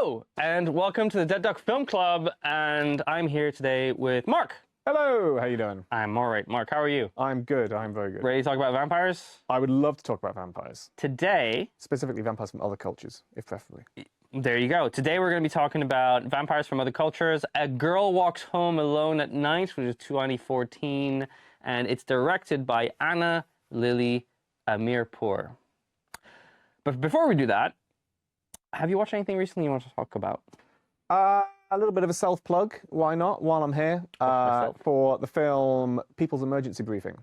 Hello, and welcome to the Dead Duck Film Club, and I'm here today with Mark. Hello, how you doing? I'm all right. Mark, how are you? I'm good, I'm very good. Ready to talk about vampires? I would love to talk about vampires. Today... Specifically vampires from other cultures, if preferably. There you go. Today we're going to be talking about vampires from other cultures. A Girl Walks Home Alone at Night, which is 2014, and it's directed by Ana Lily Amirpour. But before we do that, have you watched anything recently you want to talk about? A little bit of a self-plug, why not, while I'm here, for the film People's Emergency Briefing.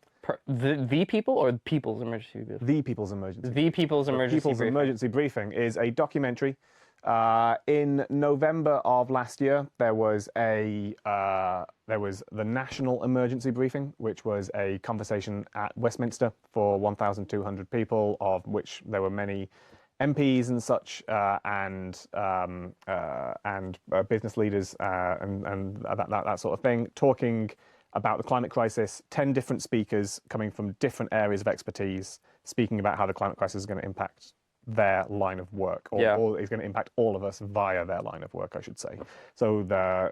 The People or People's Emergency Briefing? The People's Emergency The People's Emergency People's Briefing. Emergency Briefing is a documentary. In November of last year, there was the National Emergency Briefing, which was a conversation at Westminster for 1,200 people, of which there were many MPs and such, and business leaders and that sort of thing, talking about the climate crisis. 10 different speakers coming from different areas of expertise, speaking about how the climate crisis is going to impact their line of work, or is going to impact all of us via their line of work, I should say. So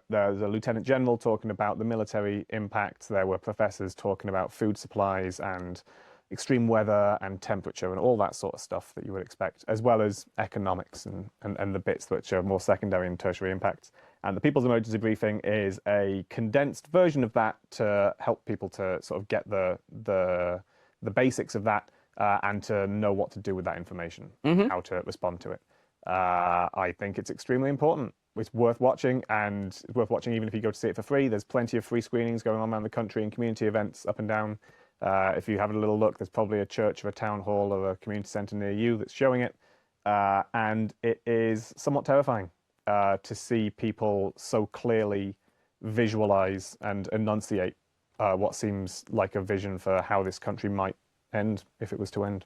there's a lieutenant general talking about the military impact. There were professors talking about food supplies and extreme weather and temperature and all that sort of stuff that you would expect, as well as economics and the bits which are more secondary and tertiary impacts. And the People's Emergency Briefing is a condensed version of that to help people to sort of get the basics of that and to know what to do with that information, how to respond to it. I think it's extremely important. It's worth watching, and it's worth watching even if you go to see it for free. There's plenty of free screenings going on around the country and community events up and down. If you have a little look, there's probably a church or a town hall or a community centre near you that's showing it. And it is somewhat terrifying to see people so clearly visualise and enunciate what seems like a vision for how this country might end if it was to end.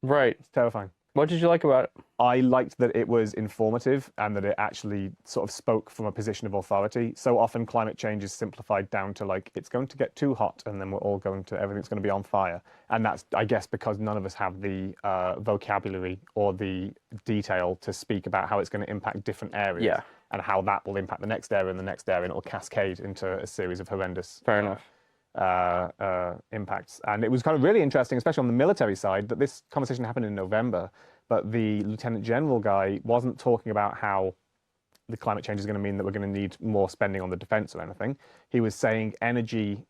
Right. It's terrifying. What did you like about it? I liked that it was informative and that it actually sort of spoke from a position of authority. So often climate change is simplified down to like, it's going to get too hot and then everything's going to be on fire. And that's, I guess, because none of us have the vocabulary or the detail to speak about how it's going to impact different areas and how that will impact the next area and the next area, and it will cascade into a series of horrendous impacts. And it was kind of really interesting, especially on the military side, that this conversation happened in November, but the Lieutenant General guy wasn't talking about how the climate change is going to mean that we're going to need more spending on the defense or anything. He was saying energy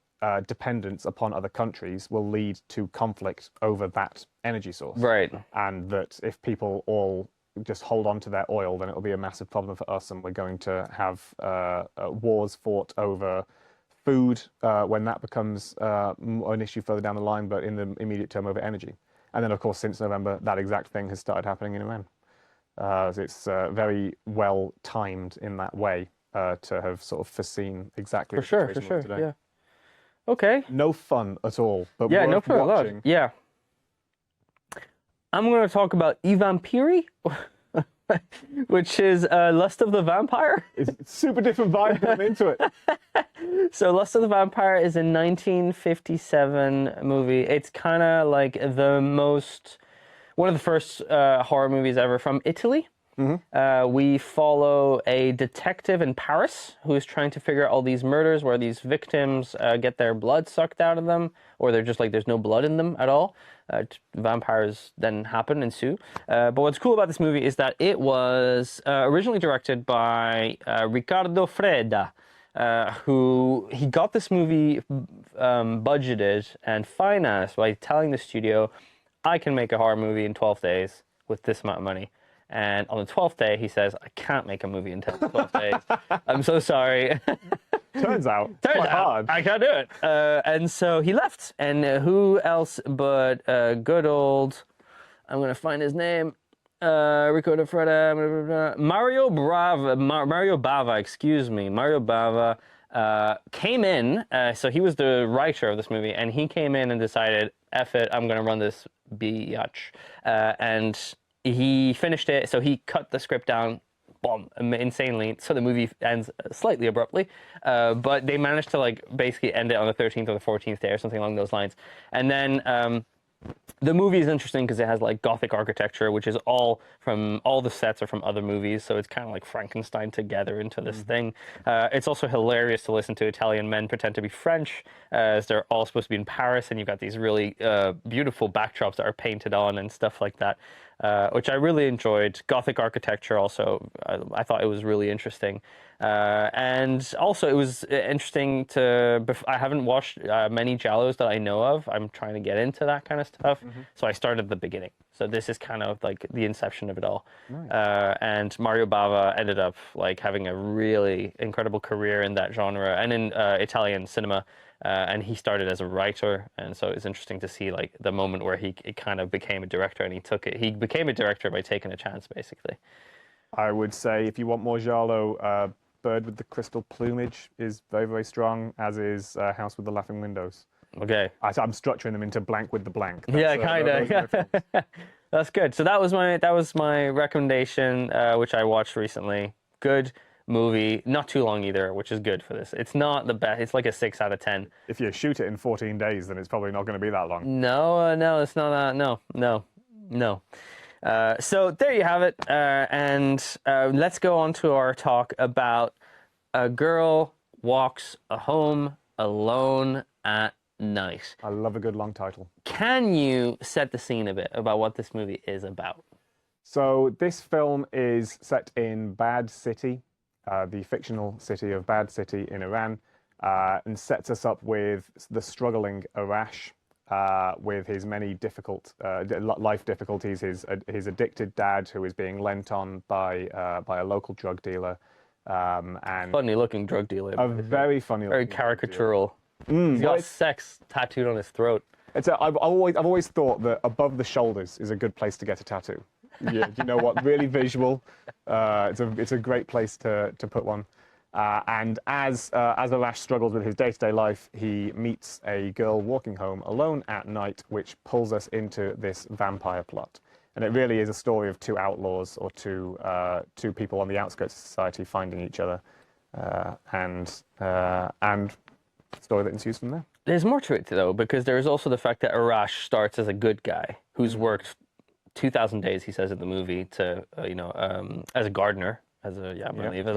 dependence upon other countries will lead to conflict over that energy source. Right. And that if people all just hold on to their oil, then it'll be a massive problem for us, and we're going to have wars fought over food when that becomes an issue further down the line, but in the immediate term over energy. And then, of course, since November, that exact thing has started happening in Iran. So it's very well timed in that way to have sort of foreseen exactly the situation today. Yeah. Okay. No fun at all, but yeah, worth no fun watching. Yeah. I'm going to talk about Vampiri, which is Lust of the Vampire. It's a super different vibe. I'm into it. So Lust of the Vampire is a 1957 movie. It's kind of like one of the first horror movies ever from Italy. We follow a detective in Paris who is trying to figure out all these murders where these victims get their blood sucked out of them, or they're just like, there's no blood in them at all. Vampires then ensue. But what's cool about this movie is that it was originally directed by Riccardo Freda, who he got this movie budgeted and financed by telling the studio, I can make a horror movie in 12 days with this amount of money. And on the 12th day, he says, I can't make a movie in 12 days. I'm so sorry. Turns out hard. I can't do it. And so he left. And who else but good old, I'm going to find his name, Riccardo Freda, Mario Bava, excuse me. Mario Bava came in, so he was the writer of this movie, and he came in and decided, F it, I'm going to run this biatch. And he finished it, so he cut the script down, boom, insanely. So the movie ends slightly abruptly, but they managed to like basically end it on the 13th or the 14th day or something along those lines. And then The movie is interesting because it has like Gothic architecture, which is all the sets are from other movies, so it's kind of like Frankenstein together into this thing. It's also hilarious to listen to Italian men pretend to be French, as they're all supposed to be in Paris, and you've got these really beautiful backdrops that are painted on and stuff like that, which I really enjoyed. Gothic architecture also, I thought it was really interesting. And also, it was interesting to. I haven't watched many giallos that I know of. I'm trying to get into that kind of stuff, so I started at the beginning. So this is kind of like the inception of it all. Nice. And Mario Bava ended up like having a really incredible career in that genre and in Italian cinema. And he started as a writer, and so it's interesting to see like the moment where he kind of became a director, and he became a director by taking a chance, basically. I would say if you want more giallo, Bird with the Crystal Plumage is very, very strong, as is House with the Laughing Windows. Okay. I'm structuring them into Blank with the Blank. Yeah, kind of. That's good. So that was my recommendation, which I watched recently. Good movie, not too long either, which is good for this. It's not the best. It's like a 6 out of 10. If you shoot it in 14 days, then it's probably not going to be that long. No, it's not. No. So there you have it, and let's go on to our talk about a girl walks home alone at night. I love a good long title. Can you set the scene a bit about what this movie is about? So this film is set in Bad City, the fictional city of Bad City in Iran, and sets us up with the struggling Arash. With his many difficult life difficulties, his addicted dad who is being lent on by a local drug dealer, and funny-looking drug dealer. A very funny, very caricatural. He's got sex tattooed on his throat. I've always thought that above the shoulders is a good place to get a tattoo. Yeah, you know what? Really visual. It's a great place to put one. And as Arash struggles with his day-to-day life, he meets a girl walking home alone at night, which pulls us into this vampire plot. And it really is a story of two outlaws, or two people on the outskirts of society finding each other, and the story that ensues from there. There's more to it, though, because there's also the fact that Arash starts as a good guy who's worked 2,000 days, he says in the movie, to as a gardener. As a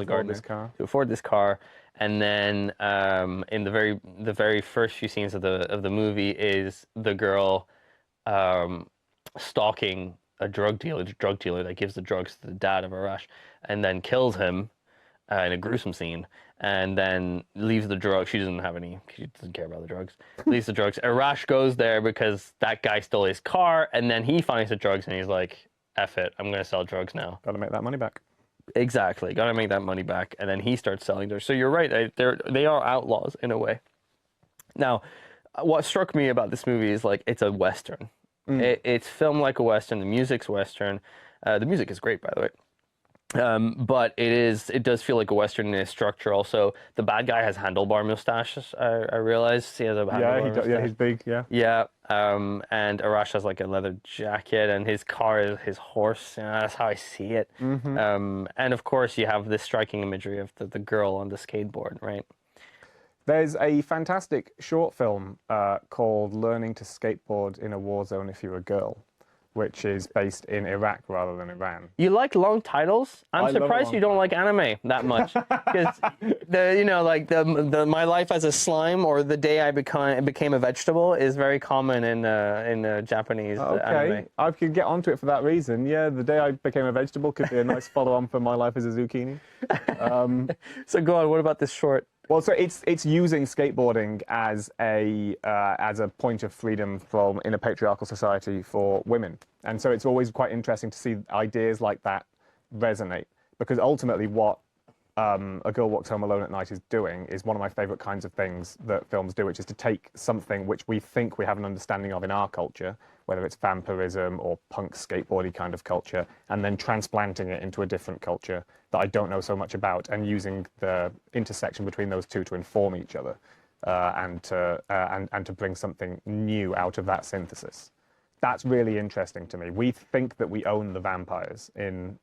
gardener to afford this car, and then in the very first few scenes of the movie is the girl stalking a drug dealer that gives the drugs to the dad of Arash, and then kills him in a gruesome scene, and then leaves the drugs. She doesn't care about the drugs. Leaves the drugs. Arash goes there because that guy stole his car, and then he finds the drugs, and he's like, "F it, I'm gonna sell drugs now. Got to make that money back." Exactly, gotta make that money back, and then he starts selling drugs. So you're right; they are outlaws in a way. Now, what struck me about this movie is like it's a western. It's filmed like a western. The music's western. The music is great, by the way. But it does feel like a western in its structure. Also, the bad guy has handlebar mustaches. I realized he has a handlebar mustache. Yeah, he's big. Yeah. Yeah. And Arash has like a leather jacket, and his car is his horse. That's how I see it. And of course, you have this striking imagery of the girl on the skateboard, right? There's a fantastic short film called "Learning to Skateboard in a War Zone If You're a Girl," which is based in Iraq rather than Iran. You like long titles? I'm surprised you don't like anime that much. Because my life as a slime, or the day I became a vegetable, is very common in Japanese anime. I could get onto it for that reason. Yeah, the day I became a vegetable could be a nice follow-on for my life as a zucchini. So go on. What about this short? Well, so it's using skateboarding as a point of freedom in a patriarchal society for women, and so it's always quite interesting to see ideas like that resonate, because ultimately what A Girl Walks Home Alone at Night is doing is one of my favorite kinds of things that films do, which is to take something which we think we have an understanding of in our culture, whether it's vampirism or punk skateboardy kind of culture, and then transplanting it into a different culture that I don't know so much about, and using the intersection between those two to inform each other, and to bring something new out of that synthesis. That's really interesting to me. We think that we own the vampires in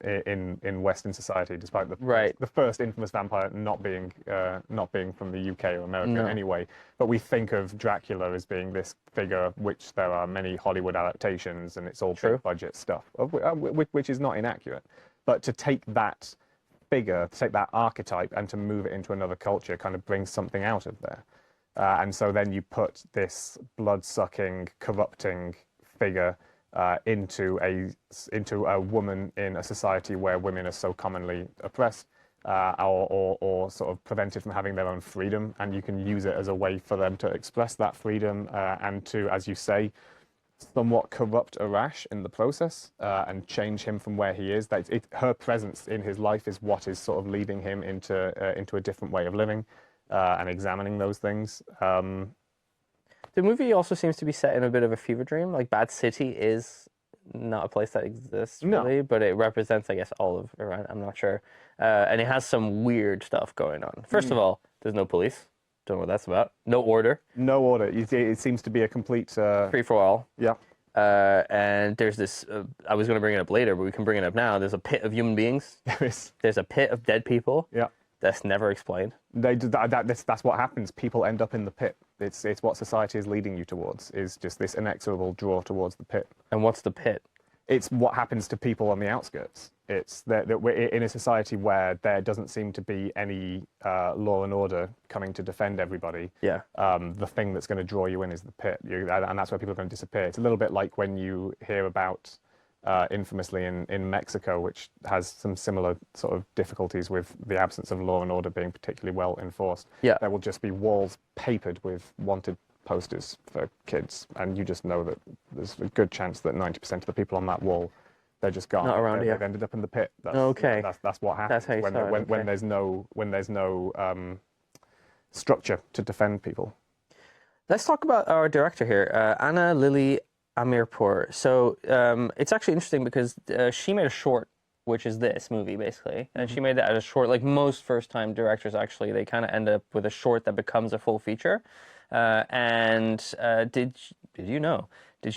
Western society, despite the first infamous vampire not being from the UK or America anyway. But we think of Dracula as being this figure, which there are many Hollywood adaptations, and it's all big budget stuff, which is not inaccurate. But to take that figure, to take that archetype, and to move it into another culture, kind of brings something out of there. And so then you put this blood-sucking, corrupting figure into a woman in a society where women are so commonly oppressed, or sort of prevented from having their own freedom, and you can use it as a way for them to express that freedom and to, as you say, somewhat corrupt Arash in the process and change him from where he is. Her presence in his life is what is sort of leading him into a different way of living and examining those things. The movie also seems to be set in a bit of a fever dream. Like, Bad City is not a place that exists, really, but it represents, I guess, all of Iran. I'm not sure. And it has some weird stuff going on. First of all, there's no police. Don't know what that's about. No order. No order. It seems to be a complete... free-for-all. Yeah. And there's this... I was going to bring it up later, but we can bring it up now. There's a pit of human beings. There's a pit of dead people. Yeah. That's never explained. That's what happens. People end up in the pit. It's what society is leading you towards, is just this inexorable draw towards the pit. And what's the pit? It's what happens to people on the outskirts. It's that we're in a society where there doesn't seem to be any law and order coming to defend everybody. Yeah. The thing that's going to draw you in is the pit, and that's where people are going to disappear. It's a little bit like when you hear about... infamously in Mexico, which has some similar sort of difficulties with the absence of law and order being particularly well enforced. Yeah. There will just be walls papered with wanted posters for kids, and you just know that there's a good chance that 90% of the people on that wall, they're just gone. Not around, They've ended up in the pit. That's what happens. That's how you when there's no structure to defend people. Let's talk about our director here, Ana Lily Amirpour. So it's actually interesting because she made a short, which is this movie basically, and she made that as a short. Like most first-time directors, actually, they kind of end up with a short that becomes a full feature. Did you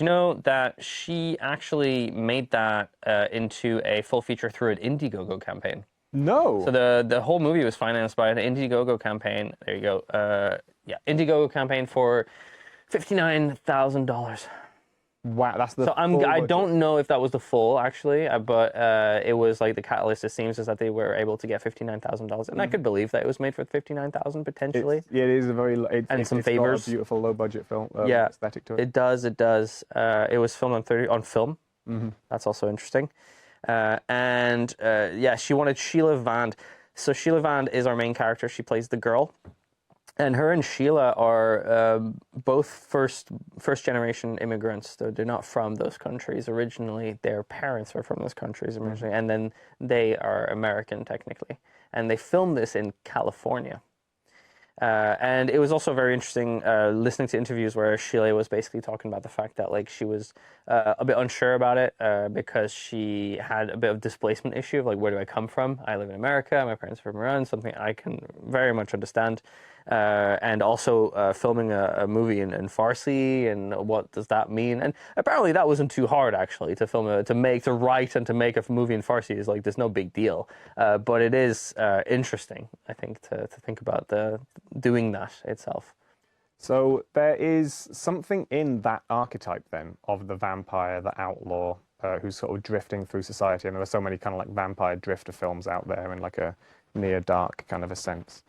know that she actually made that into a full feature through an Indiegogo campaign? No. So the whole movie was financed by an Indiegogo campaign. There you go. Indiegogo campaign for $59,000. Wow, that's the. So I don't know if that was the full actually, but it was like the catalyst. It seems is that they were able to get $59,000, and I could believe that it was made for $59,000 potentially. It is a very some favors. Got a beautiful low budget film. Aesthetic to it. It does. It does. It was filmed on film. That's also interesting. She wanted Sheila Vand. So Sheila Vand is our main character. She plays the girl. And her and Sheila are both first generation immigrants. They're not from those countries originally. Their parents are from those countries originally, and then they are American technically. And they filmed this in California. And it was also very interesting listening to interviews where Sheila was basically talking about the fact that like she was a bit unsure about it because she had a bit of displacement issue of like, where do I come from? I live in America. My parents are from Iran. Something I can very much understand. And also filming a movie in Farsi, and what does that mean? And apparently that wasn't too hard actually to film, to write and to make a movie in Farsi is like, there's no big deal. But it is interesting, I think, to think about doing that itself. So there is something in that archetype then of the vampire, the outlaw, who's sort of drifting through society, and there are so many kind of like vampire drifter films out there in like a near dark kind of a sense.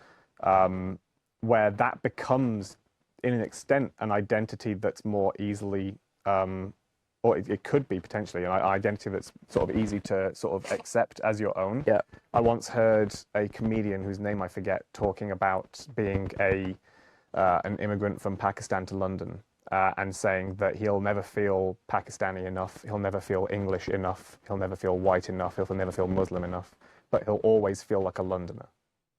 Where that becomes, in an extent, an identity that's more easily, or it could be potentially an identity that's sort of easy to sort of accept as your own. Yeah. I once heard a comedian whose name I forget talking about being an immigrant from Pakistan to London and saying that he'll never feel Pakistani enough, he'll never feel English enough, he'll never feel white enough, he'll never feel Muslim enough, but he'll always feel like a Londoner.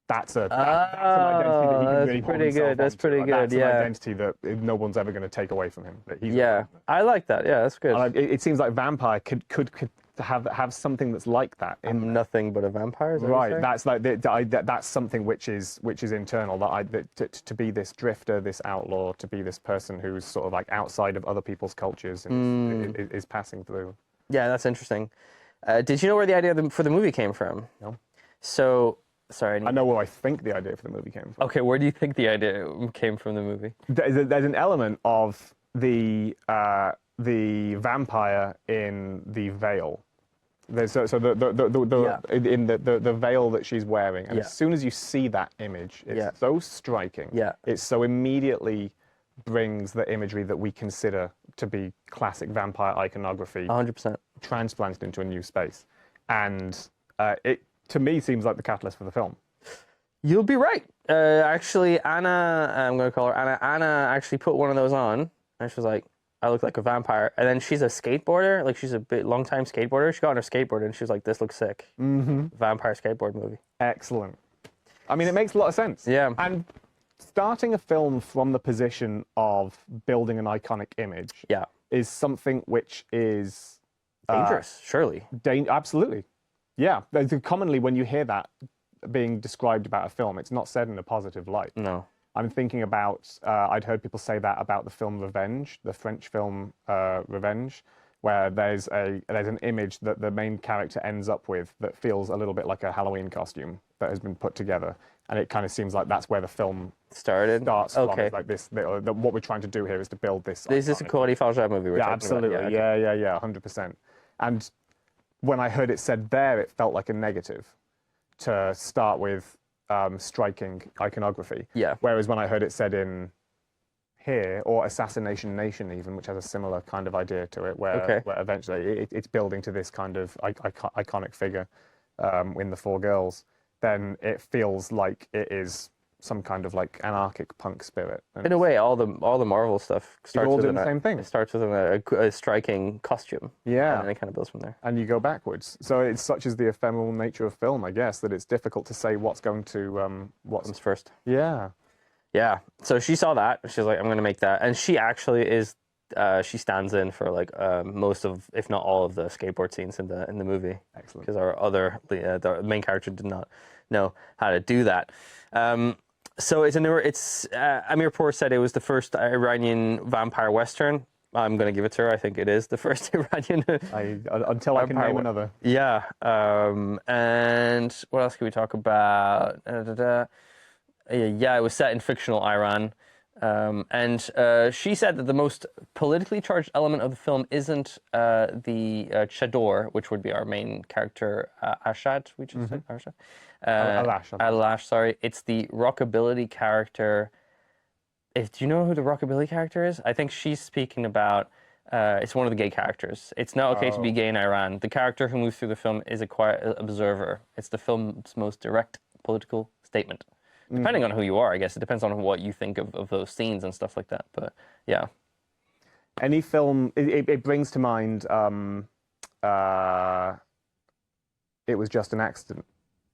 That's an identity that he can really hold himself onto. That's pretty good. That's an identity that no one's ever going to take away from him. I like that. Yeah, that's good. It seems like vampire could to have something that's like that. I'm nothing but a vampire. Is that what you're Right. saying? That's like that's something which is internal. To be this drifter, this outlaw, to be this person who's sort of like outside of other people's cultures and is passing through. Yeah, that's interesting. Did you know where the idea for the movie came from? No. So, sorry. I know where I think the idea for the movie came from. Okay, where do you think the idea came from the movie? There's an element of the vampire in the veil. There's in the veil that she's wearing, and as soon as you see that image, it's so striking. Yeah. It so immediately brings the imagery that we consider to be classic vampire iconography 100%. transplanted into a new space, and it to me seems like the catalyst for the film. You'll be right. Actually, Ana, I'm going to call her Ana. Ana actually put one of those on, and she was like, I look like a vampire. And then she's a skateboarder. Like, she's a long-time skateboarder. She got on her skateboard, and she was like, this looks sick. Vampire skateboard movie. Excellent. I mean, it makes a lot of sense. Yeah. And starting a film from the position of building an iconic image is something which is... dangerous, surely. Absolutely. Yeah. Commonly, when you hear that being described about a film, it's not said in a positive light. No. I'm thinking about, I'd heard people say that about the film Revenge, the French film Revenge, where there's an image that the main character ends up with that feels a little bit like a Halloween costume that has been put together. And it kind of seems like that's where the film starts from. It's like this, what we're trying to do here is to build this. Is this a Claudie Falchat movie we're talking absolutely. about? Yeah, 100%. And when I heard it said there, it felt like a negative to start with striking iconography. Yeah. Whereas when I heard it said in here, or Assassination Nation even, which has a similar kind of idea to it, where eventually it's building to this kind of iconic figure in the four girls, then it feels like it is some kind of like anarchic punk spirit. And in a way, all the Marvel stuff starts with the same thing. It starts with a striking costume. Yeah. And then it kind of builds from there. And you go backwards. So it's such as the ephemeral nature of film, I guess, that it's difficult to say what's going to what comes first. Yeah. Yeah. So she saw that. She's like, I'm going to make that. And she actually is. She stands in for like most of, if not all of the skateboard scenes in the movie. Excellent. Because the main character did not know how to do that. So Amirpour said it was the first Iranian vampire western. I'm going to give it to her. I think it is the first Iranian. Until I can name another. Yeah. And what else can we talk about? Yeah, it was set in fictional Iran. And she said that the most politically charged element of the film isn't the chador, which would be our main character, Ashad, we just said, Ashad. Alash, sorry. It's the rockabilly character. Do you know who the rockabilly character is? I think she's speaking about, it's one of the gay characters. It's not okay to be gay in Iran. The character who moves through the film is a quiet observer. It's the film's most direct political statement. Depending on who you are, I guess. It depends on what you think of those scenes and stuff like that. But, yeah. Any film, it brings to mind, It Was Just an Accident,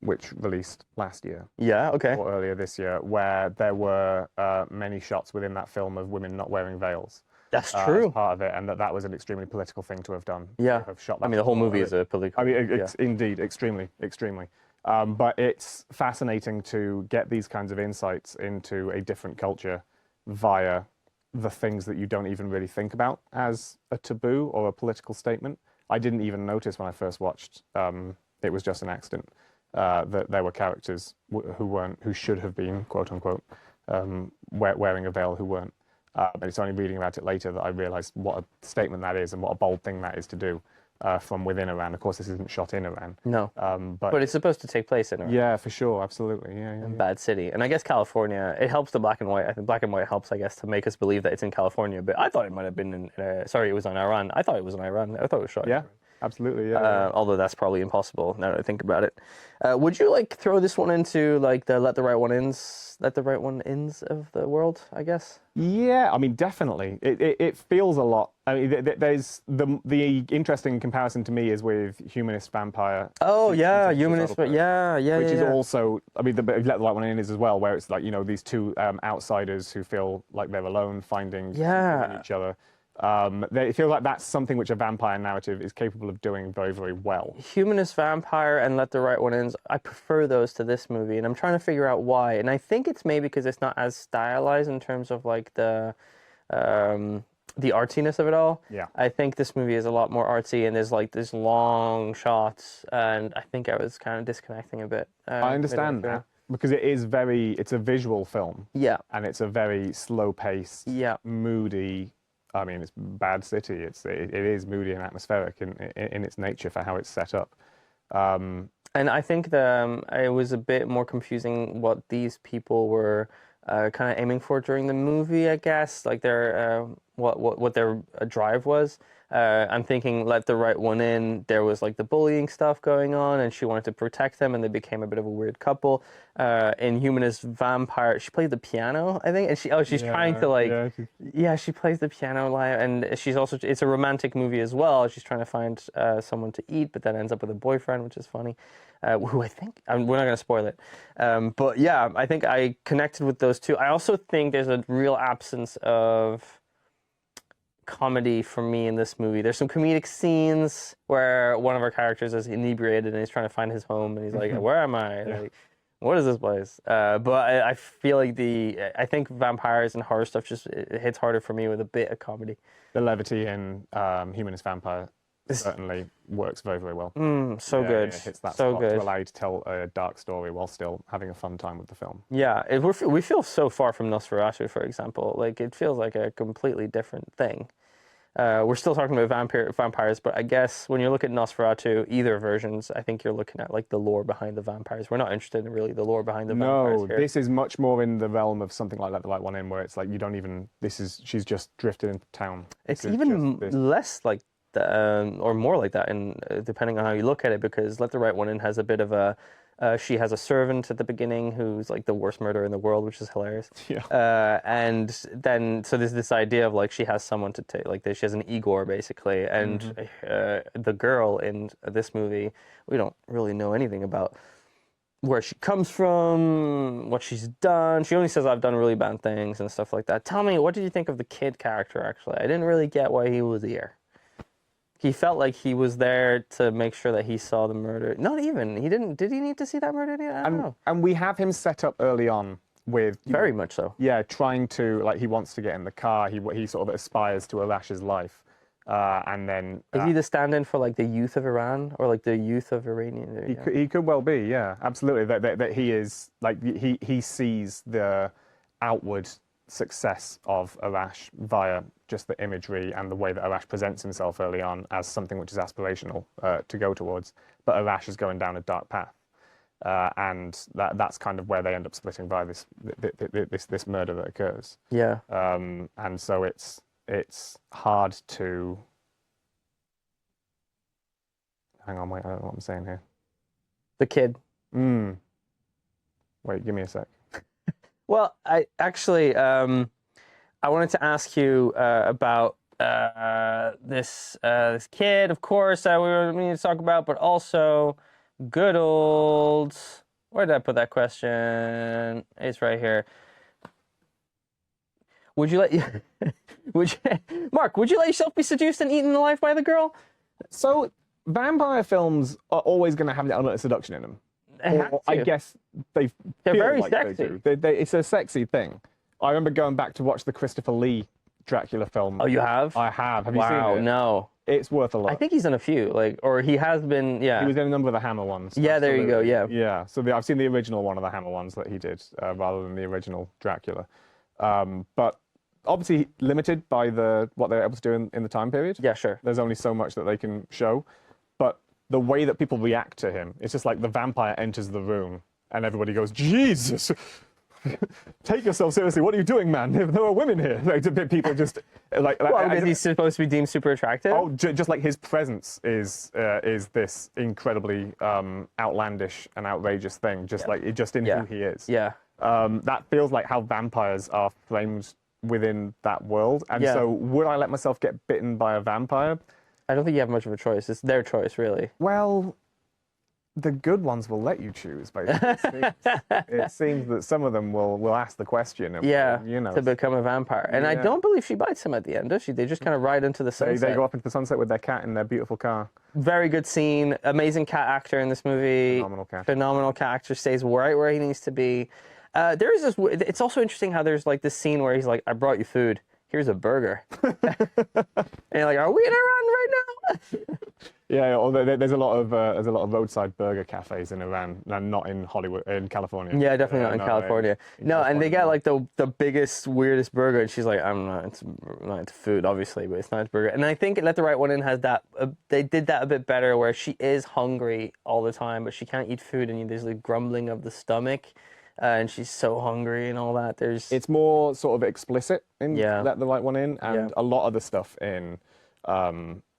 which released last year. Yeah, okay. Or earlier this year, where there were many shots within that film of women not wearing veils. That's true. As part of it, and that was an extremely political thing to have done. Yeah. To have shot that I mean, the whole movie is a political... I mean, indeed, extremely, extremely. But it's fascinating to get these kinds of insights into a different culture via the things that you don't even really think about as a taboo or a political statement. I didn't even notice when I first watched It Was Just an Accident that there were characters who should have been, quote unquote, wearing a veil who weren't. And it's only reading about it later that I realized what a statement that is and what a bold thing that is to do. From within Iran. Of course, this isn't shot in Iran. No. But it's supposed to take place in Iran. Yeah, for sure. Absolutely. Yeah. Bad city. And I guess California, it helps the black and white. I think black and white helps, I guess, to make us believe that it's in California. But I thought it might have been it was in Iran. I thought it was in Iran. I thought it was shot in Iran. Absolutely. Yeah. Although that's probably impossible now that I think about it. Would you throw this one into the let the right one ins of the world, I guess? Yeah, I mean, definitely. It feels a lot. I mean, there's the interesting comparison to me is with Humanist Vampire. Oh yeah, Humanist. Which is also, I mean, let the right one in is as well, where it's like these two outsiders who feel like they're alone, finding in each other. It feels like that's something which a vampire narrative is capable of doing very, very well. Humanist Vampire and Let the Right One In, I prefer those to this movie, and I'm trying to figure out why. And I think it's maybe because it's not as stylized in terms of like the artsiness of it all. Yeah. I think this movie is a lot more artsy, and there's like these long shots, and I think I was kind of disconnecting a bit. I understand that because it's a visual film. Yeah. And it's a very slow-paced, Yeah. moody. I mean, it's Bad City. It is moody and atmospheric in its nature for how it's set up. And I think it was a bit more confusing what these people were kind of aiming for during the movie, I guess, like their what their drive was. I'm thinking Let the Right One In, there was like the bullying stuff going on, and she wanted to protect them, and they became a bit of a weird couple. In Humanist Vampire, she played the piano, I think, and she's trying to like, she plays the piano live, and it's a romantic movie as well. She's trying to find someone to eat, but then ends up with a boyfriend, which is funny. Who I think, we're not going to spoil it. But yeah, I think I connected with those two. I also think there's a real absence of comedy for me in this movie. There's some comedic scenes where one of our characters is inebriated and he's trying to find his home, and he's like, where am I? Yeah. Like, what is this place? But I feel like I think vampires and horror stuff it hits harder for me with a bit of comedy. The levity in Humanist Vampire certainly works very, very well. So good. It hits that so spot good. to allow you to tell a dark story while still having a fun time with the film. Yeah, we feel so far from Nosferatu, for example. Like, it feels like a completely different thing. We're still talking about vampires, but I guess when you look at Nosferatu, either versions, I think you're looking at like the lore behind the vampires. We're not interested in really the lore behind the vampires here. No, this is much more in the realm of something like Let the Right One In, where it's like she's just drifted into town. It's even less like or more like that, depending on how you look at it, because Let the Right One In has a bit of a she has a servant at the beginning who's like the worst murderer in the world, which is hilarious. Yeah. And then so there's this idea of like she has someone to take, like she has an Igor basically, and the girl in this movie, we don't really know anything about where she comes from, what she's done. She only says, I've done really bad things and stuff like that. Tell me, what did you think of the kid character, actually? I didn't really get why he was here. He felt like he was there to make sure that he saw the murder. Not even. He didn't. Did he need to see that murder? I don't know. And we have him set up early on with... Very much so. Yeah, trying to, like, he wants to get in the car. He sort of aspires to Arash's life. And then... Is he the stand-in for, like, the youth of Iran? Or, like, the youth of Iranian? He could well be, yeah. Absolutely. That he is, like, he sees the outward success of Arash via just the imagery and the way that Arash presents himself early on as something which is aspirational to go towards. But Arash is going down a dark path. And that's kind of where they end up splitting by this murder that occurs. Yeah. And so it's hard to... Hang on, wait, I don't know what I'm saying here. The kid. Wait, give me a sec. Well, I actually, I wanted to ask you about this kid, of course, that we need to talk about, but also good old... Where did I put that question? It's right here. Mark, would you let yourself be seduced and eaten alive by the girl? So, vampire films are always going to have the element of seduction in them. I guess they're very like sexy. They do. It's a sexy thing. I remember going back to watch the Christopher Lee Dracula film. Oh, you have? I have. Have you Wow, seen it? no. It's worth a lot. I think he's in a few, or he has been, yeah. He was in a number of the Hammer ones. Yeah, there you go, yeah. Yeah, so I've seen the original one of the Hammer ones that he did, rather than the original Dracula. But obviously limited by what they're able to do in the time period. Yeah, sure. There's only so much that they can show. But the way that people react to him, it's just like the vampire enters the room and everybody goes, Jesus, take yourself seriously. What are you doing, man? There are women here. Like, people just like. Well, because he's supposed to be deemed super attractive. Oh, just like his presence is this incredibly outlandish and outrageous thing. Just like just in who he is. Yeah. That feels like how vampires are framed within that world. And so, would I let myself get bitten by a vampire? I don't think you have much of a choice. It's their choice, really. Well, the good ones will let you choose, basically. It seems that some of them will ask the question. And Yeah, you know, to become a vampire. And I Yeah. don't believe she bites him at the end, does she? They just kind of ride into the sunset. they go up into the sunset with their cat in their beautiful car. Very good scene. Amazing cat actor in this movie. Phenomenal cat. Phenomenal cat actor. Stays right where he needs to be. There is this. It's also interesting how there's like this scene where he's like, "I brought you food. Here's a burger." And you're like, "Are we in Iran right now?" Yeah, although there's a lot of roadside burger cafes in Iran, and not in Hollywood, in California. Yeah, definitely not in California. No, and they get like the biggest, weirdest burger, and she's like, I'm not into food, obviously, but it's not a burger. And I think Let the Right One In has that. They did that a bit better, where she is hungry all the time, but she can't eat food, and there's like grumbling of the stomach, and she's so hungry and all that. It's more sort of explicit in Yeah. Let the Right One In, and Yeah. a lot of the stuff in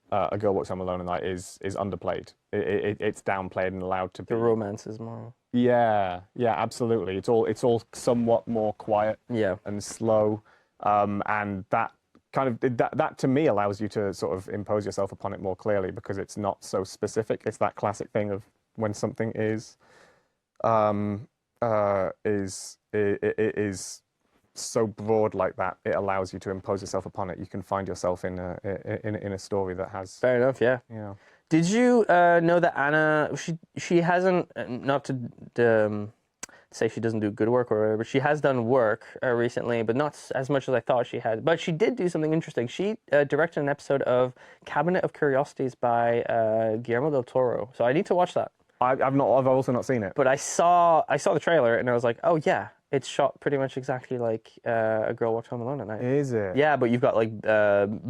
A Girl Walks Home Alone at Night is underplayed. It's downplayed and allowed to be. the romance is more. Yeah, absolutely. It's all somewhat more quiet Yeah. and slow, and that kind of that to me allows you to sort of impose yourself upon it more clearly because it's not so specific. It's that classic thing of when something is so broad like that, it allows you to impose yourself upon it. You can find yourself in a story that has. Fair enough. Yeah. Yeah. Did you know that Anna? She hasn't, not to say she doesn't do good work or whatever, but she has done work recently, but not as much as I thought she had. But she did do something interesting. She directed an episode of Cabinet of Curiosities by Guillermo del Toro. So I need to watch that. I've also not seen it. But I saw the trailer and I was like, oh yeah, it's shot pretty much exactly like A Girl Walks Home Alone at Night. Is it? Yeah, but you've got like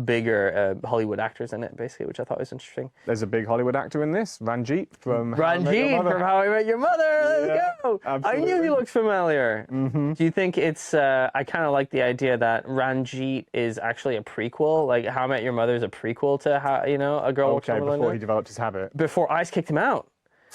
bigger Hollywood actors in it, basically, which I thought was interesting. There's a big Hollywood actor in this, Ranjit from Ranjit from How I Met Your Mother. Let's go. Absolutely. I knew he looked familiar. Mm-hmm. Do you think it's? I kind of like the idea that Ranjit is actually a prequel. Like How I Met Your Mother is a prequel to A Girl Walks Home Alone. Before he developed his habit. Before ICE kicked him out.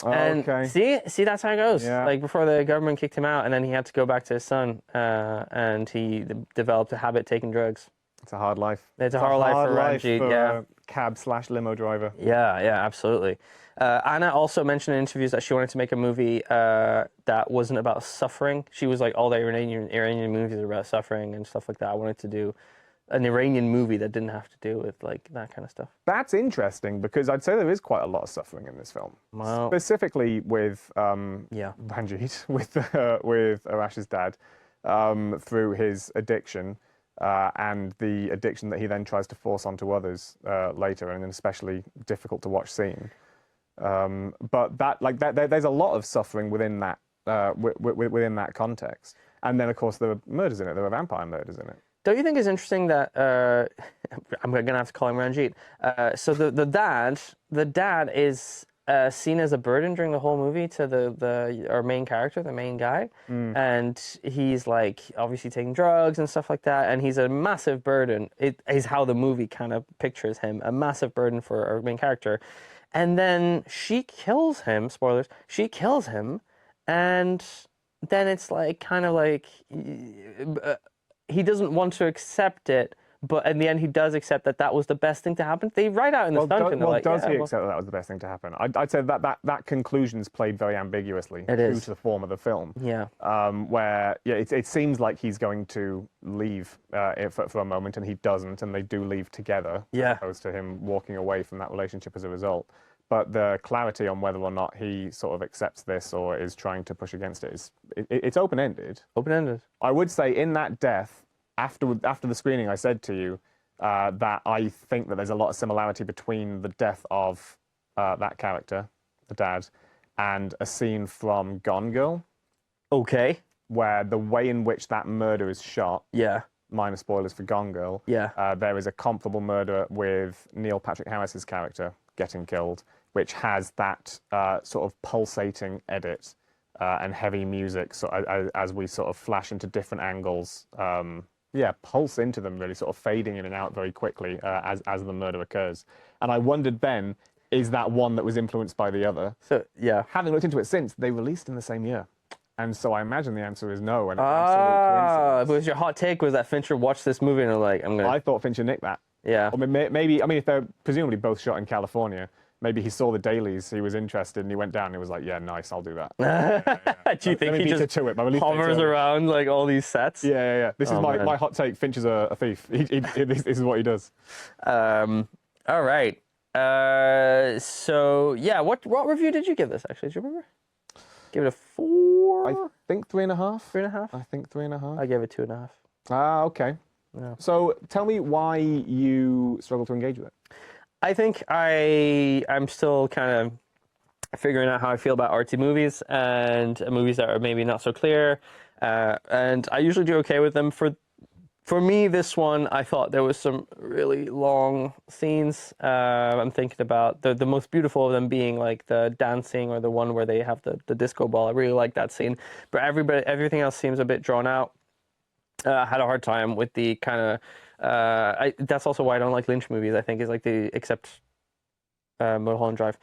And see, that's how it goes. Yeah. Like before the government kicked him out, and then he had to go back to his son, and he developed a habit taking drugs. It's a hard life. It's a hard life for Ranjit. Yeah. Cab/limo driver. Yeah, absolutely. Anna also mentioned in interviews that she wanted to make a movie that wasn't about suffering. She was like, all the Iranian movies are about suffering and stuff like that. I wanted to do an Iranian movie that didn't have to do with like that kind of stuff. That's interesting because I'd say there is quite a lot of suffering in this film. Wow. Specifically with Ranjit, with Arash's dad, through his addiction and the addiction that he then tries to force onto others later, and an especially difficult to watch scene. But there's a lot of suffering within that within that context. And then of course there are murders in it. There are vampire murders in it. Don't you think it's interesting that I'm gonna have to call him Ranjit? So the dad is seen as a burden during the whole movie to our main character, the main guy, and he's like obviously taking drugs and stuff like that, and he's a massive burden. It is how the movie kind of pictures him, a massive burden for our main character, and then she kills him. Spoilers. She kills him, and then it's like kind of like. He doesn't want to accept it, but in the end, he does accept that was the best thing to happen. They write out in the stunt, and they're like, does he accept that was the best thing to happen? I'd say that conclusion's played very ambiguously due to the form of the film. Yeah. Where it seems like he's going to leave for a moment, and he doesn't, and they do leave together, as opposed to him walking away from that relationship as a result. But the clarity on whether or not he sort of accepts this or is trying to push against it it's open-ended. Open-ended. I would say in that death, after the screening, I said to you that I think that there's a lot of similarity between the death of that character, the dad, and a scene from Gone Girl. Okay. Where the way in which that murder is shot. Yeah. Minor spoilers for Gone Girl. Yeah. There is a comparable murder with Neil Patrick Harris's character getting killed, which has that sort of pulsating edit and heavy music, so as we sort of flash into different angles, pulse into them, really sort of fading in and out very quickly as the murder occurs. And I wondered then, is that one that was influenced by the other? So yeah. Having looked into it since, they released in the same year. And so I imagine the answer is no. And absolute but your hot take was that Fincher watched this movie and was like, I thought Fincher nicked that. Yeah. Or maybe, I mean, if they're presumably both shot in California, maybe he saw the dailies, he was interested, and he went down and he was like, yeah, nice, I'll do that. Do you think he just hovers around like all these sets? Yeah. This is my hot take. Finch is a thief. This is what he does. All right. So yeah, what review did you give this? Actually, do you remember? Give it a 4. I think 3.5. 3.5. I think 3.5. I gave it 2.5. Ah, okay. Yeah. So tell me why you struggle to engage with it. I think I'm still kind of figuring out how I feel about artsy movies and movies that are maybe not so clear. And I usually do okay with them. For me, this one, I thought there was some really long scenes. I'm thinking about the most beautiful of them being like the dancing or the one where they have the disco ball. I really like that scene. But everything else seems a bit drawn out. I had a hard time with the kind of... that's also why I don't like Lynch movies, I think, is like except Mulholland Drive.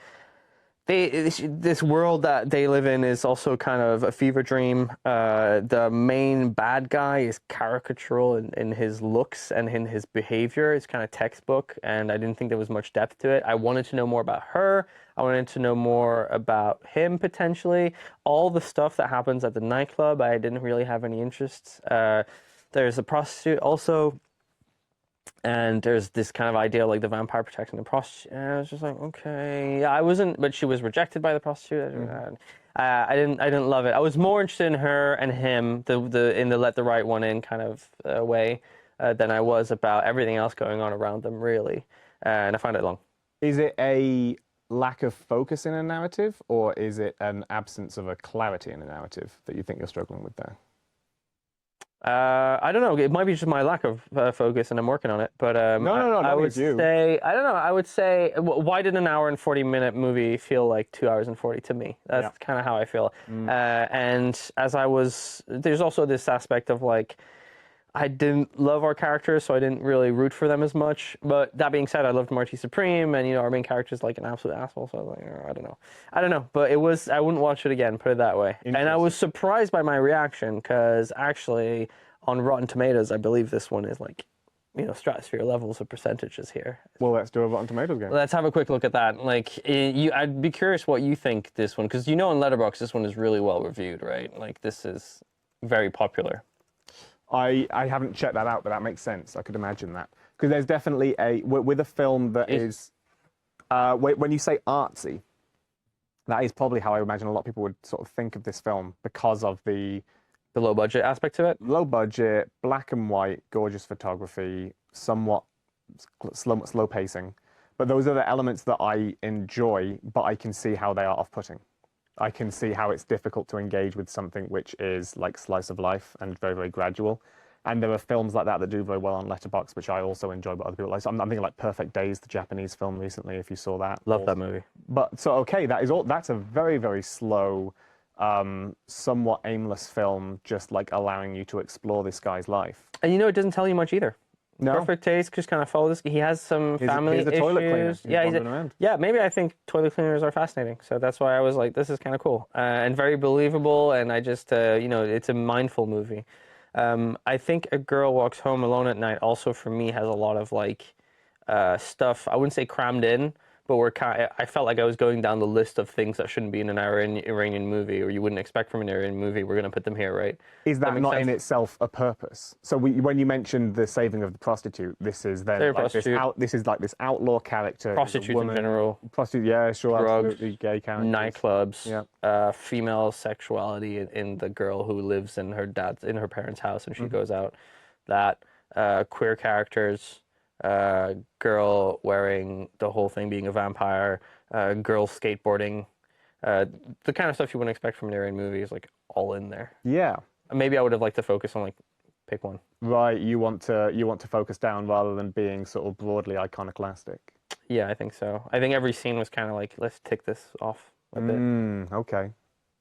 This world that they live in is also kind of a fever dream. The main bad guy is caricatural in his looks and in his behavior. It's kind of textbook, and I didn't think there was much depth to it. I wanted to know more about her. I wanted to know more about him, potentially. All the stuff that happens at the nightclub, I didn't really have any interest. There's a prostitute also. And there's this kind of idea like the vampire protecting the prostitute. And I was just like, okay, yeah, I wasn't, but she was rejected by the prostitute. I didn't love it. I was more interested in her and him, in the let the right one in kind of way, than I was about everything else going on around them, really. And I found it long. Is it a lack of focus in a narrative, or is it an absence of a clarity in a narrative that you think you're struggling with there? I don't know. It might be just my lack of focus, and I'm working on it. But no, I would say, I don't know. I would say, why did an hour and 40-minute movie feel like 2 hours and 40 to me? That's kind of how I feel. And there's also this aspect of like, I didn't love our characters, so I didn't really root for them as much. But that being said, I loved Marty Supreme, and our main character is like an absolute asshole. So I was like, I don't know. But I wouldn't watch it again. Put it that way. And I was surprised by my reaction because actually, on Rotten Tomatoes, I believe this one is like, stratosphere levels of percentages here. Well, let's do a Rotten Tomatoes game. Let's have a quick look at that. Like, I'd be curious what you think this one, because on Letterboxd, this one is really well reviewed, right? Like, this is very popular. I haven't checked that out, but that makes sense. I could imagine that. Because there's definitely with a film that is, when you say artsy, that is probably how I imagine a lot of people would sort of think of this film because of the low budget aspect to it. Low budget, black and white, gorgeous photography, somewhat slow pacing. But those are the elements that I enjoy, but I can see how they are off-putting. I can see how it's difficult to engage with something which is like slice of life and very, very gradual. And there are films like that do very well on Letterboxd, which I also enjoy, but other people like. So I'm thinking like Perfect Days, the Japanese film recently, if you saw that. Love that movie. But so, okay, that's a very, very slow, somewhat aimless film, just like allowing you to explore this guy's life. And it doesn't tell you much either. No. Perfect Taste just kind of follows. He has some family issues. Toilet cleaner. Yeah, maybe I think toilet cleaners are fascinating. So that's why I was like, this is kind of cool and very believable. And I just, it's a mindful movie. I think A Girl Walks Home Alone at Night also for me has a lot of like stuff. I wouldn't say crammed in, but I felt like I was going down the list of things that shouldn't be in an Iranian movie, or you wouldn't expect from an Iranian movie. We're going to put them here, right? Is that not in itself a purpose? So when you mentioned the saving of the prostitute, this is then like this is like this outlaw character. Prostitutes in general. Prostitute, yeah, sure, drugs, absolutely. Gay characters. Nightclubs, female sexuality in the girl who lives in her parents' house and she goes out. That queer characters. Girl wearing the whole thing being a vampire, girl skateboarding, the kind of stuff you wouldn't expect from an Iranian movie is like all in there. Yeah. Maybe I would have liked to focus on like pick one. Right. You want to focus down rather than being sort of broadly iconoclastic. Yeah, I think so. I think every scene was kind of like, let's tick this off a bit. Okay.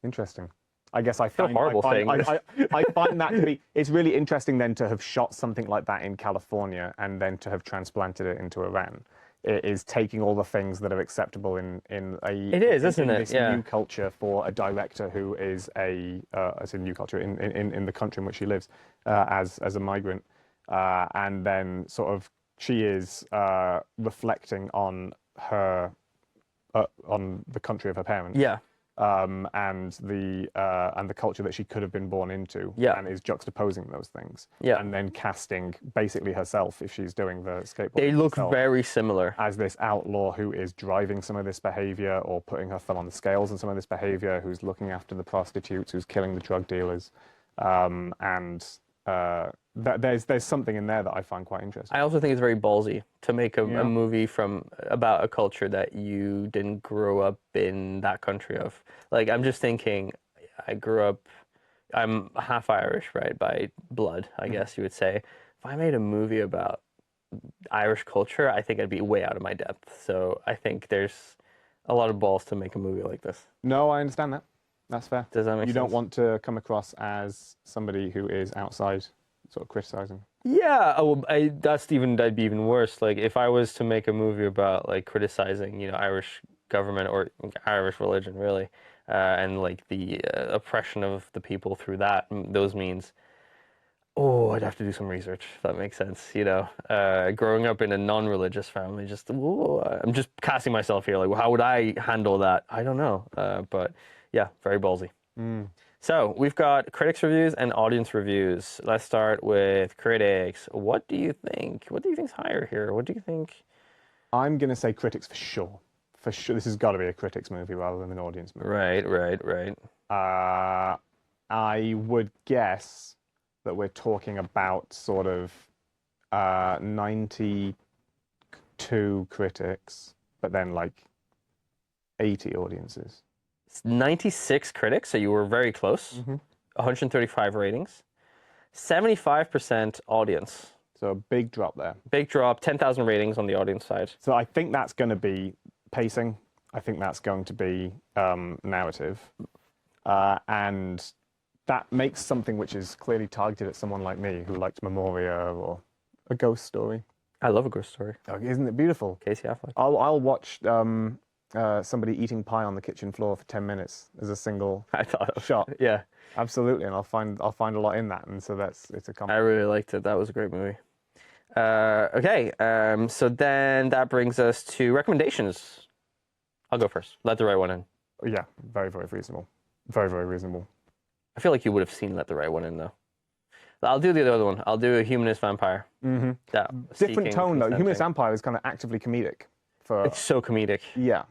Interesting. I guess I find that to be, it's really interesting then to have shot something like that in California and then to have transplanted it into Iran. It is taking all the things that are acceptable in this new culture for a director who is as a new culture in the country in which she lives as a migrant, and then sort of she is reflecting on her on the country of her parents. Yeah. And the culture that she could have been born into, Yeah. and is juxtaposing those things, Yeah. and then casting basically herself, if she's doing the skateboard, They look herself, very similar. as this outlaw who is driving some of this behavior or putting her thumb on the scales in some of this behavior, who's looking after the prostitutes, who's killing the drug dealers, there's something in there that I find quite interesting. I also think it's very ballsy to make a Yeah. movie about a culture that you didn't grow up in that country of. Like, I'm just thinking, I'm half Irish, right, by blood, I guess you would say. If I made a movie about Irish culture, I think I'd be way out of my depth. So I think there's a lot of balls to make a movie like this. No, I understand that. That's fair. Does that make sense? You don't want to come across as somebody who is outside, sort of criticizing. Yeah, that'd be even worse. Like, if I was to make a movie about like criticizing, Irish government or Irish religion, really, and like the oppression of the people through those means. Oh, I'd have to do some research, if that makes sense. Growing up in a non-religious family, I'm just casting myself here. Like, how would I handle that? I don't know. But yeah, very ballsy. So we've got critics' reviews and audience reviews. Let's start with critics. What do you think? What do you think's higher here? What do you think? I'm going to say critics for sure. For sure, this has got to be a critics movie rather than an audience movie. Right. I would guess that we're talking about sort of 92 critics, but then like 80 audiences. 96 critics, so you were very close. 135 ratings. 75% audience. So a big drop there. Big drop, 10,000 ratings on the audience side. So I think that's going to be pacing. I think that's going to be narrative. And that makes something which is clearly targeted at someone like me who liked Memoria or A Ghost Story. I love A Ghost Story. Oh, isn't it beautiful? Casey Affleck. I'll watch somebody eating pie on the kitchen floor for 10 minutes as a single shot. Yeah. Absolutely, and I'll find a lot in that, and so it's a comment. I really liked it. That was a great movie. Okay, so then that brings us to recommendations. I'll go first. Let the Right One In. Yeah, very, very reasonable. Very, very reasonable. I feel like you would have seen Let the Right One In, though. I'll do the other one. I'll do A Humanist Vampire. Different tone, though. Humanist Vampire is kind of actively comedic. It's so comedic. Yeah.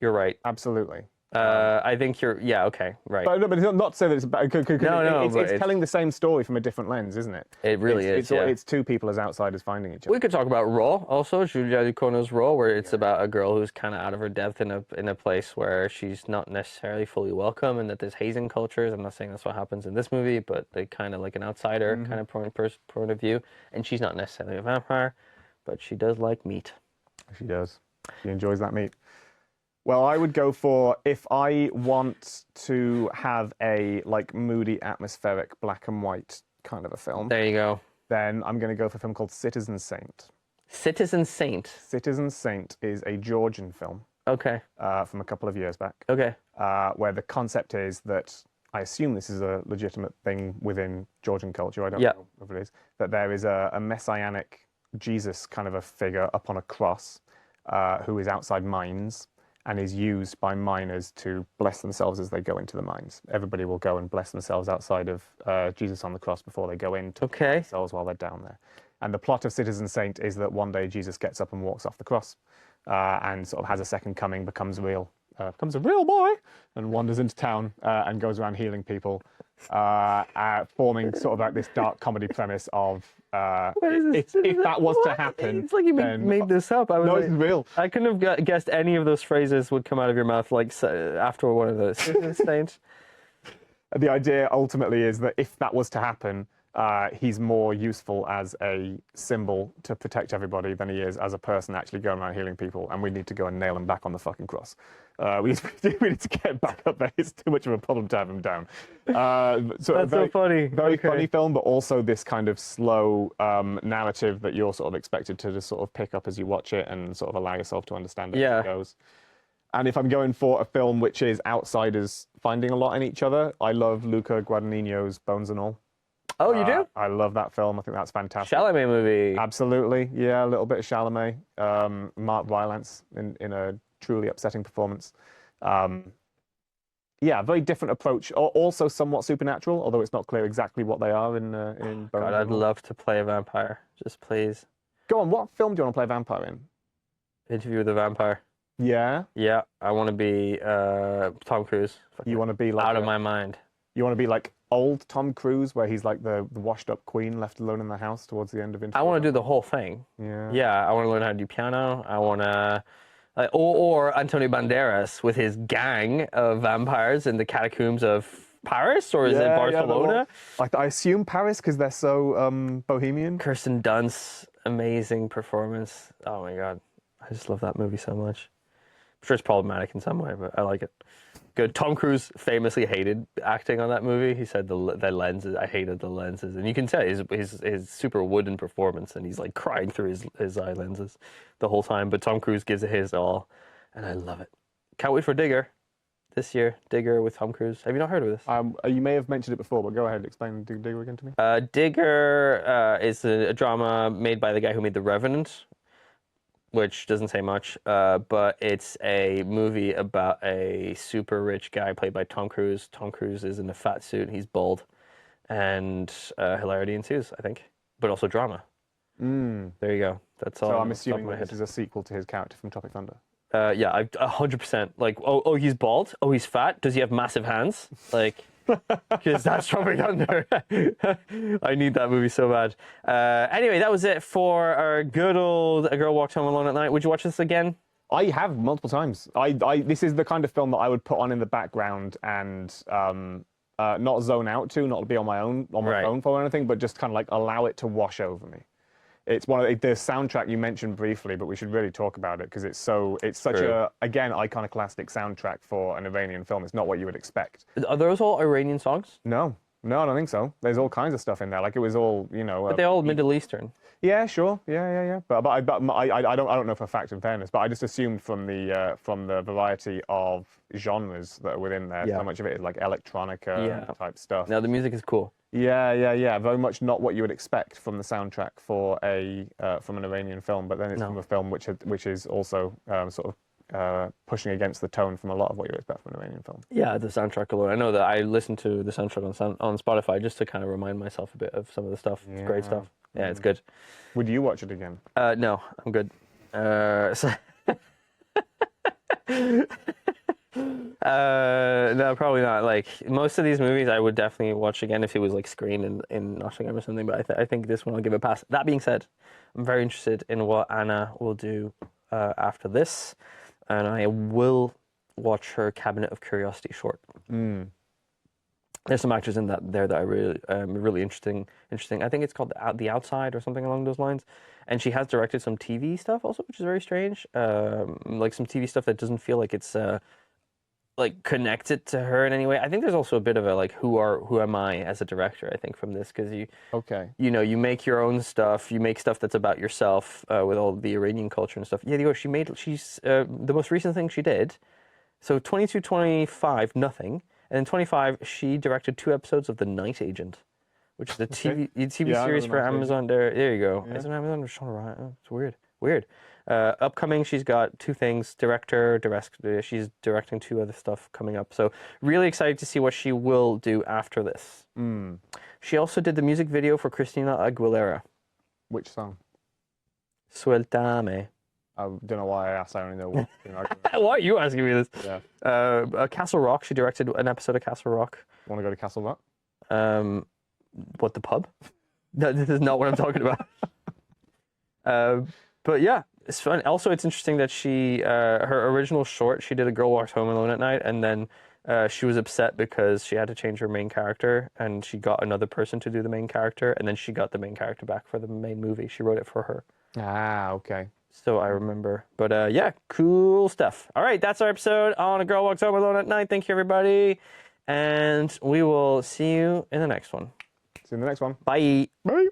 You're right. Absolutely. I think yeah, okay, right. But it's not to say that it's bad. No, it's telling the same story from a different lens, isn't it? It really is. It's two people as outsiders finding each other. We could talk about Raw also, Julia Ducournau's Raw, where it's about a girl who's kind of out of her depth in a place where she's not necessarily fully welcome, and that there's hazing cultures. I'm not saying that's what happens in this movie, but they kind of like an outsider kind of point of view, and she's not necessarily a vampire, but she does like meat. She does. She enjoys that meat. Well, I would go for, if I want to have a like moody, atmospheric, black and white kind of a film. There you go. Then I'm going to go for a film called Citizen Saint. Citizen Saint. Citizen Saint is a Georgian film. Okay. From a couple of years back. Okay. Where the concept is that, I assume this is a legitimate thing within Georgian culture, I don't know if it is, that there is a messianic Jesus kind of a figure up on a cross who is outside mines and is used by miners to bless themselves as they go into the mines. Everybody will go and bless themselves outside of Jesus on the cross before they go in to bless themselves while they're down there. And the plot of Citizen Saint is that one day Jesus gets up and walks off the cross and sort of has a second coming, becomes a real boy, and wanders into town and goes around healing people, forming sort of like this dark comedy premise of if that was to happen. It's like you made this up. No, it's real. I couldn't have guessed any of those phrases would come out of your mouth like after one of those. Saint. The idea ultimately is that if that was to happen, he's more useful as a symbol to protect everybody than he is as a person actually going around healing people, and we need to go and nail him back on the fucking cross. We need to get him back up there. It's too much of a problem to have him down. That's so funny. Very funny film, but also this kind of slow narrative that you're sort of expected to just sort of pick up as you watch it and sort of allow yourself to understand it as it goes. And if I'm going for a film which is outsiders finding a lot in each other, I love Luca Guadagnino's Bones and All. Oh, you do? I love that film. I think that's fantastic. Chalamet movie. Absolutely. Yeah, a little bit of Chalamet. Mark Rylance in a truly upsetting performance. Yeah, very different approach. Also somewhat supernatural, although it's not clear exactly what they are in Bones. God, I'd love to play a vampire. Just please. Go on, what film do you want to play a vampire in? Interview with a Vampire. Yeah? Yeah, I want to be Tom Cruise. You want to be like out of my mind. You want to be like old Tom Cruise, where he's like the washed-up queen left alone in the house towards the end of Interview. I want to do the whole thing. Yeah. Yeah, I want to learn how to do piano. I want to... or Antonio Banderas with his gang of vampires in the catacombs of Paris, or is it Barcelona? I assume Paris because they're so bohemian. Kirsten Dunst, amazing performance. Oh my God, I just love that movie so much. I'm sure it's problematic in some way, but I like it. Good. Tom Cruise famously hated acting on that movie. He said the lenses. I hated the lenses, and you can tell his super wooden performance, and he's like crying through his eye lenses the whole time. But Tom Cruise gives it his all, and I love it. Can't wait for Digger this year. Digger with Tom Cruise. Have you not heard of this? You may have mentioned it before, but go ahead, explain Digger again to me. Digger is a drama made by the guy who made The Revenant, which doesn't say much, but it's a movie about a super rich guy played by Tom Cruise. Tom Cruise is in a fat suit, he's bald, and hilarity ensues, I think, but also drama. There you go. That's all. So I'm assuming this is a sequel to his character from Tropic Thunder. Yeah, 100%. Like, oh, he's bald? Oh, he's fat? Does he have massive hands? Like... Because that's Tropic Thunder. I need that movie so bad. Anyway, that was it for our good old A Girl Walked Home Alone at Night. Would you watch this again? I have multiple times. This is the kind of film that I would put on in the background and not zone out to, not be on my phone for or anything, but just kind of like allow it to wash over me. It's one of the soundtrack you mentioned briefly, but we should really talk about it because it's such a, again, iconoclastic soundtrack for an Iranian film. It's not what you would expect. Are those all Iranian songs? No, I don't think so. There's all kinds of stuff in there. Like it was all, But they're all Middle Eastern. Yeah, sure. Yeah. But I don't know for a fact, in fairness. But I just assumed from the variety of genres that are within there, so much of it is like electronica type stuff. No, the music is cool. Yeah. Very much not what you would expect from the soundtrack for from an Iranian film, but then it's from a film which is also sort of pushing against the tone from a lot of what you would expect from an Iranian film. Yeah, the soundtrack alone. I know that I listen to the soundtrack on Spotify just to kind of remind myself a bit of some of the stuff. It's great stuff. Yeah, it's good. Would you watch it again? No, I'm good. No, probably not. Like most of these movies, I would definitely watch again if it was like screened in Nottingham or something. But I think this one I'll give a pass. That being said, I'm very interested in what Anna will do after this, and I will watch her Cabinet of Curiosity short. There's some actors in there that I really interesting. I think it's called The Outside or something along those lines. And she has directed some TV stuff also, which is very strange. Like some TV stuff that doesn't feel like it's like connected to her in any way. I think there's also a bit of a like who am I as a director, I think, from this, because you make your own stuff, you make stuff that's about yourself with all the Iranian culture and stuff. Yeah, she's the most recent thing she did. So 22, 25, nothing. And in 25, she directed 2 episodes of The Night Agent, which is a TV series for Amazon. There you go. Yeah. Isn't Amazon just trying to write? Oh, it's weird. Upcoming, she's got 2 things. She's directing 2 other stuff coming up. So really excited to see what she will do after this. She also did the music video for Christina Aguilera. Which song? Suéltame. I don't know why I asked. I only know one. Why are you asking me this? Yeah. Castle Rock. She directed an episode of Castle Rock. Want to go to Castle Rock? What, the pub? No, this is not what I'm talking about. But yeah, it's fun. Also, it's interesting that she, her original short, she did A Girl Walks Home Alone at Night, and then she was upset because she had to change her main character, and she got another person to do the main character, and then she got the main character back for the main movie. She wrote it for her. Ah, okay. So I remember. But yeah, cool stuff. All right, that's our episode on A Girl Walks Home Alone at Night. Thank you, everybody. And we will see you in the next one. See you in the next one. Bye. Bye.